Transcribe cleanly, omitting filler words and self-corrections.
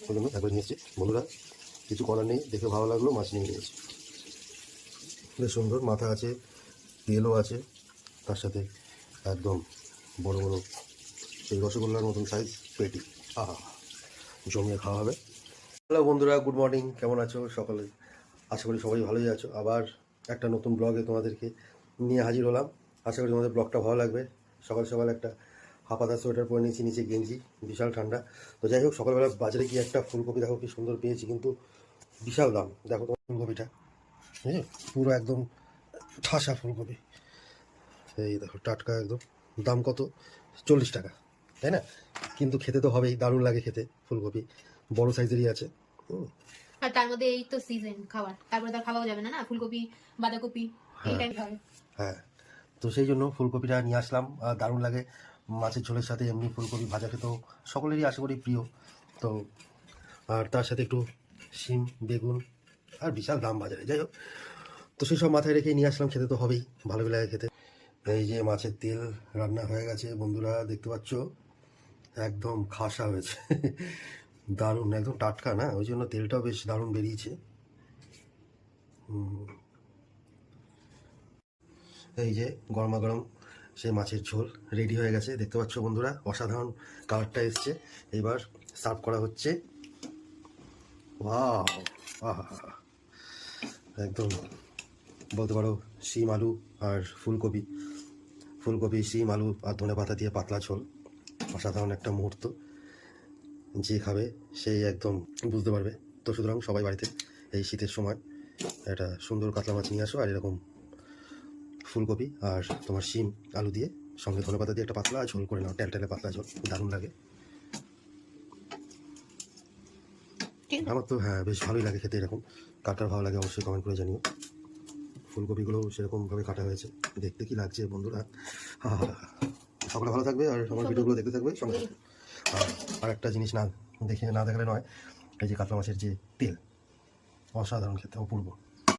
ওই জন্য একবার নিয়েছি বন্ধুরা, কিছু করার নেই, দেখে ভালো লাগলো, মাছ নিয়ে নিয়েছি। বেশ সুন্দর, মাথা আছে, তেলও আছে, তার সাথে একদম বড় বড় সেই রসগোল্লার মতন সাইজ পেটি। আহা, জমিয়ে খাওয়া হবে। হ্যালো বন্ধুরা, গুড মর্নিং, কেমন আছো সকলে? আশা করি সবাই ভালোই আছো। আবার একটা নতুন ব্লগে তোমাদেরকে নিয়ে হাজির হলাম। আশা করি তোমাদের ব্লগটা ভালো লাগবে। সকাল সকাল একটা হাফাতা সোয়েটার পরে নিয়েছি, নিচে গেঞ্জি, বিশাল ঠান্ডা। তো যাই হোক, সকালবেলা বাজারে গিয়ে একটা ফুলকপি দেখো কি সুন্দর পেয়েছি, কিন্তু বিশাল দাম। দেখো তোমার ফুলকপিটা, বুঝলি, পুরো একদম ঠাসা ফুলকপি। এই দেখো, টাটকা একদম। দাম কত? 40 টাকা, তাই না? কিন্তু খেতে তো হবেই, দারুণ লাগে খেতে ফুলকপি, বড় সাইজেরই আছে। আর তার মধ্যে এই তো সিজন খাবার, তারপরে তো খাওয়াও যাবে না, না ফুলকপি বাঁধাকপি এই টাইম খাবে। হ্যাঁ, তো সেই জন্য ফুলকপিটা নিয়ে আসলাম। আর দারুণ লাগে মাছের ঝোলের সাথে, এমনি ফুলকপি ভাজা খেতেও সকলেরই আশা করি প্রিয়। তো আর তার সাথে একটু শিম, বেগুন, আর বিশাল দাম বাজারে। যাই হোক, তো সেই সব মাথায় রেখে নিয়ে আসলাম, খেতে তো হবেই, ভালো লাগে খেতে। এই যে মাছের তেল রান্না হয়ে গেছে বন্ধুরা, দেখতে পাচ্ছ, একদম খাসা হয়েছে। দারুণ, একদম টাটকা না, ওই জন্য তেলটাও বেশ দারুণ বেরিয়েছে। এই যে গরমা গরম সেই মাছের ঝোল রেডি হয়ে গেছে, দেখতে পাচ্ছ বন্ধুরা, অসাধারণ কালারটা এসছে। এবার সার্ভ করা হচ্ছে। ওয়াও, আহা, একদম বলতে পারো শিম আলু আর ফুলকপি, শিম আলু আর ধনে পাতা দিয়ে পাতলা ঝোল, অসাধারণ একটা মুহূর্ত। যে খাবে সেই একদম বুঝতে পারবে। তো সুতরাং সবাই বাড়িতে এই শীতের সময় একটা সুন্দর কাতলা মাছ নিয়ে আসো, আর এরকম ফুলকপি আর তোমার শিম আলু দিয়ে সঙ্গে ধনে পাতা দিয়ে একটা পাতলা ঝোল করে নাও, টেলটেলে পাতলা ঝোল, দারুণ লাগে। আমার তো হ্যাঁ বেশ ভালোই লাগে খেতে এরকম। কার কার ভালো লাগে অবশ্যই কমেন্ট করে জানিও। ফুলকপিগুলো সেরকমভাবে কাটা হয়েছে, দেখতে কি লাগছে বন্ধুরা। সকলে ভালো থাকবে আর আমার ভিডিওগুলো দেখতে থাকবে সঙ্গে। আর একটা জিনিস না দেখালে নয়, এই যে কাতলা মাছের যে তেল, অসাধারণ খেতে, অপূর্ব।